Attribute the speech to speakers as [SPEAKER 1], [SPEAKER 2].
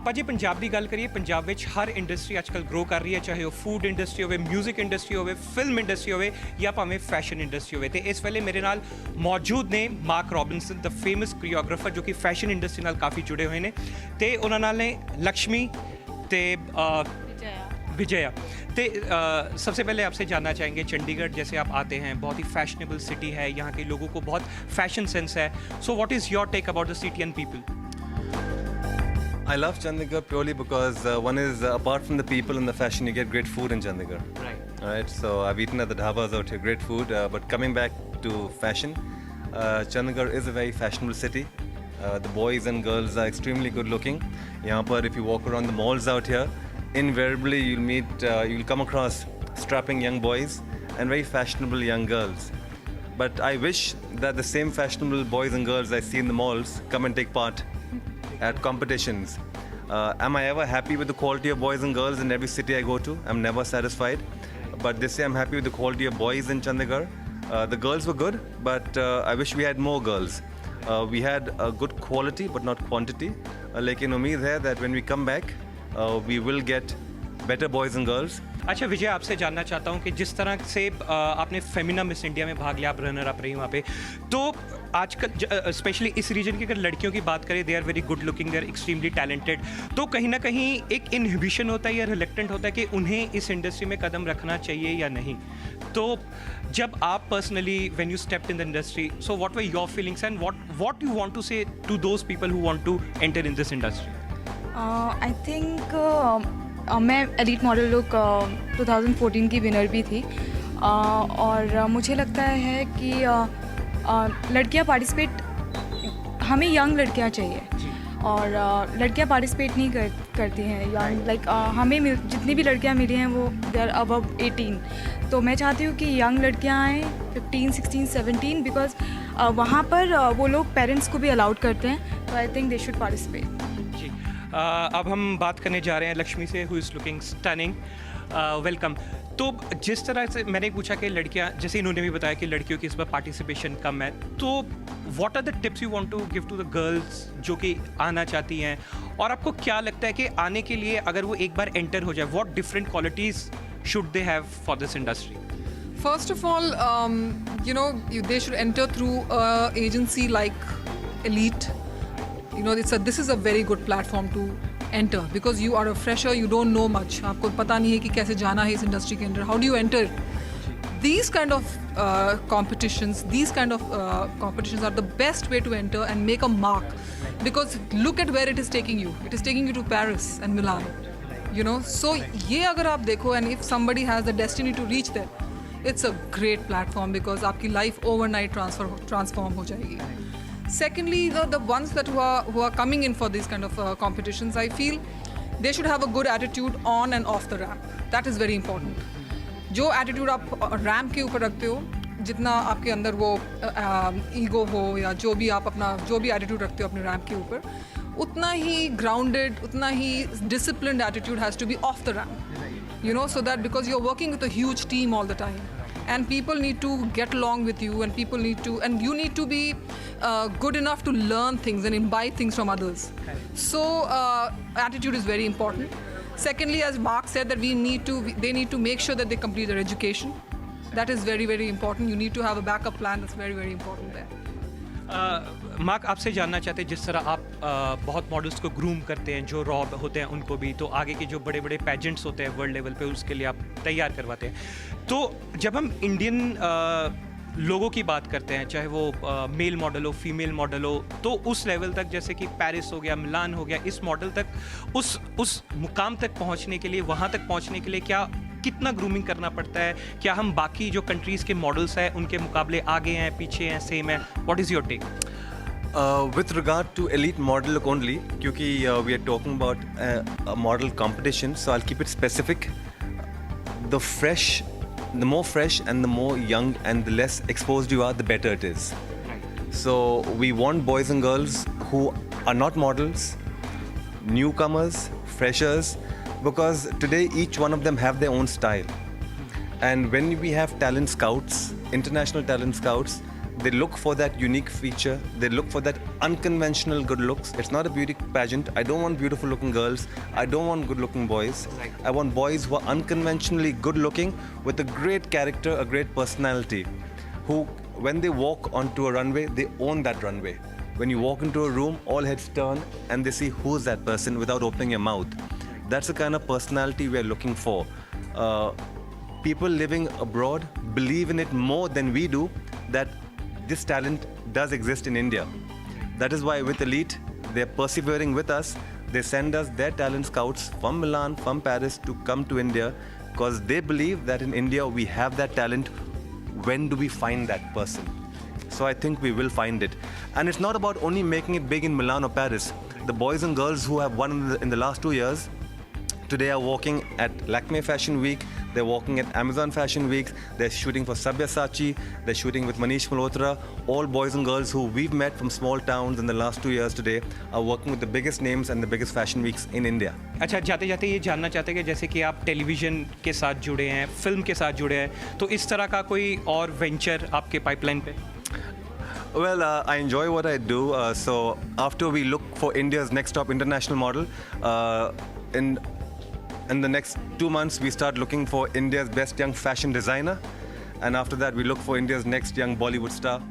[SPEAKER 1] ਆਪਾਂ ਜੇ ਪੰਜਾਬ ਦੀ ਗੱਲ ਕਰੀਏ, ਪੰਜਾਬ ਵਿੱਚ ਹਰ ਇੰਡਸਟਰੀ ਅੱਜਕੱਲ੍ਹ ਗਰੋ ਕਰ ਰਹੀ ਹੈ, ਚਾਹੇ ਉਹ ਫੂਡ ਇੰਡਸਟਰੀ ਹੋਵੇ, ਮਿਊਜ਼ਿਕ ਇੰਡਸਟਰੀ ਹੋਵੇ, ਫਿਲਮ ਇੰਡਸਟਰੀ ਹੋਵੇ ਜਾਂ ਭਾਵੇਂ ਫੈਸ਼ਨ ਇੰਡਸਟਰੀ ਹੋਵੇ। ਤੇ ਇਸ ਵੇਲੇ ਮੇਰੇ ਨਾਲ ਮੌਜੂਦ ਨੇ ਮਾਰਕ ਰੋਬਿਨਸਨ, ਦ ਫੇਮਸ ਕੋਰੀਓਗ੍ਰਾਫਰ, ਜੋ ਕਿ ਫੈਸ਼ਨ ਇੰਡਸਟਰੀ ਨਾਲ ਕਾਫੀ जुड़े हुए हैं। तो उन्होंने ने लक्ष्मी ते विजया। तो सबसे पहले आपसे जानना चाहेंगे, चंडीगढ़ जैसे आप आते हैं, बहुत ही फैशनेबल सिटी है, यहाँ के लोगों को बहुत फैशन सेंस है। So what is your take about the city and people?
[SPEAKER 2] I love Chandigarh purely because one is apart from the people and the fashion, you get great food in Chandigarh. Right. So I've eaten at the dhabas out here, great food. But coming back to fashion, Chandigarh is a very fashionable city. The boys and girls are extremely good looking. Yahan par if you walk around the malls out here, invariably you'll come across strapping young boys and very fashionable young girls. But I wish that the same fashionable boys and girls I see in the malls come and take part at competitions. Am I ever happy with the quality of boys and girls in every city I go to? I'm never satisfied. But this year I'm happy with the quality of boys in Chandigarh. The girls were good, but I wish we had more girls. We had a good quality but not quantity. लेकिन उम्मीद है that when we come back, we will get better boys and girls.
[SPEAKER 1] अच्छा विजय, आपसे जानना चाहता हूँ कि जिस तरह से आपने फेमिना मिस इंडिया में भाग लिया, आप रनर अप रही वहाँ पे, तो आजकल स्पेशली इस रीजन की अगर लड़कियों की बात करें, they are very good looking, they are extremely talented, तो कहीं ना कहीं एक इनहिबिशन होता है या रिलेक्टेंट होता है कि उन्हें इस इंडस्ट्री में कदम रखना चाहिए या नहीं। तो जब आप personally when you stepped in the industry, so what were your feelings and what you want to say to those people who want to enter in this industry?
[SPEAKER 3] I think मैं elite model look 2014 की winner भी थी, और मुझे लगता है कि लड़कियां पार्टिसिपेट, हमें यंग लड़कियां चाहिए, और लड़कियां पार्टिसिपेट नहीं करती हैं यंग, लाइक हमें जितनी भी लड़कियां मिली हैं वो दे आर अबव 18। तो मैं चाहती हूँ कि यंग लड़कियां आएँ 15, 16, 17, बिकॉज वहाँ पर वो लोग पेरेंट्स को भी अलाउड करते हैं, तो I think they should participate.
[SPEAKER 1] अब हम बात करने जा रहे हैं लक्ष्मी से, who is looking stunning. Welcome. तो जिस तरह से मैंने पूछा कि लड़कियां, जैसे इन्होंने भी बताया कि लड़कियों की इस बार पार्टिसिपेशन कम है, तो what are the tips you want to give to the girls जो कि आना चाहती हैं, और आपको क्या लगता है कि आने के लिए अगर वो एक बार एंटर हो जाए, what different qualities should they have for this industry?
[SPEAKER 4] First of all, they should enter through an agency like Elite. This is a very good platform to enter because you are a fresher, you don't know much. आपको पता नहीं है कि कैसे जाना है इस industry के अंदर. How do you enter? These kind of competitions are the best way to enter and make a mark, because look at where it is taking you. It is taking you to Paris and Milan. So ये अगर आप देखो, and if somebody has the destiny to reach there, it's a great platform because आपकी life overnight transform हो जाएगी. Secondly, the ones that who are coming in for these kind of competitions, I feel they should have a good attitude on and off the ramp. That is very important. जो attitude आप ramp के ऊपर रखते हो, जितना आपके अंदर वो ईगो हो या जो भी attitude रखते हो अपने ramp के ऊपर, उतना ही grounded, उतना ही disciplined attitude has to be off the ramp. So that because you're working with a huge team all the time, and people need to get along with you, and you need to be good enough to learn things and imbibe things from others. So attitude is very important. Secondly, as Mark said, that they need to make sure that they complete their education. That is very, very important. You need to have a backup plan. That's very, very important there.
[SPEAKER 1] Mark, आपसे जानना चाहते हैं, जिस तरह आप बहुत models को groom करते हैं, जो रॉ होते हैं उनको भी, तो आगे के जो बड़े बड़े पेजेंट्स होते हैं वर्ल्ड लेवल पे, उसके लिए आप तैयार करवाते हैं, तो जब हम इंडियन लोगों की बात करते हैं, चाहे वो मेल मॉडल हो, फीमेल मॉडल हो, तो उस लेवल तक, जैसे कि पेरिस हो गया, मिलान हो गया, इस मॉडल तक, उस मुकाम तक पहुंचने के लिए, वहां तक पहुंचने के लिए कितना ग्रूमिंग करना पड़ता है? क्या हम बाकी जो कंट्रीज़ के मॉडल्स हैं उनके मुकाबले आगे हैं, पीछे हैं, सेम है? What is your take?
[SPEAKER 2] With regard to elite model look only, क्योंकि we are talking about a model competition, so I'll keep it specific. The more fresh and the more young and the less exposed you are, the better it is. So we want boys and girls who are not models, newcomers, freshers, because today each one of them have their own style. And when we have talent scouts, international talent scouts, They look for that unique feature. They look for that unconventional good looks. It's not a beauty pageant. I don't want beautiful looking girls. I don't want good looking boys.
[SPEAKER 1] Right.
[SPEAKER 2] I want boys who are unconventionally good looking with a great character, a great personality, who, when they walk onto a runway, they own that runway. When you walk into a room, all heads turn and they see who's that person without opening your mouth. That's the kind of personality we're looking for. People living abroad believe in it more than we do, that this talent does exist in India. That is why with Elite, they're persevering with us. They send us their talent scouts from Milan, from Paris to come to India, because they believe that in India we have that talent. When do we find that person? So I think we will find it. And it's not about only making it big in Milan or Paris. The boys and girls who have won in the last 2 years today are walking at Lakme Fashion Week, they're walking at Amazon Fashion Weeks, they're shooting for Sabyasachi, they're shooting with Manish Malhotra. All boys and girls who we've met from small towns in the last 2 years today are working with the biggest names and the biggest fashion weeks in India.
[SPEAKER 1] अच्छा, जाते जाते ये जानना चाहते हैं कि जैसे कि आप टेलीविज़न के साथ जुड़े हैं, फिल्म के साथ जुड़े हैं, तो इस तरह का कोई और वेंचर आपके पाइपलाइन पे?
[SPEAKER 2] Well, I enjoy what I do. So after we look for India's next top international model, in the next 2 months, we start looking for India's best young fashion designer. And after that, we look for India's next young Bollywood star.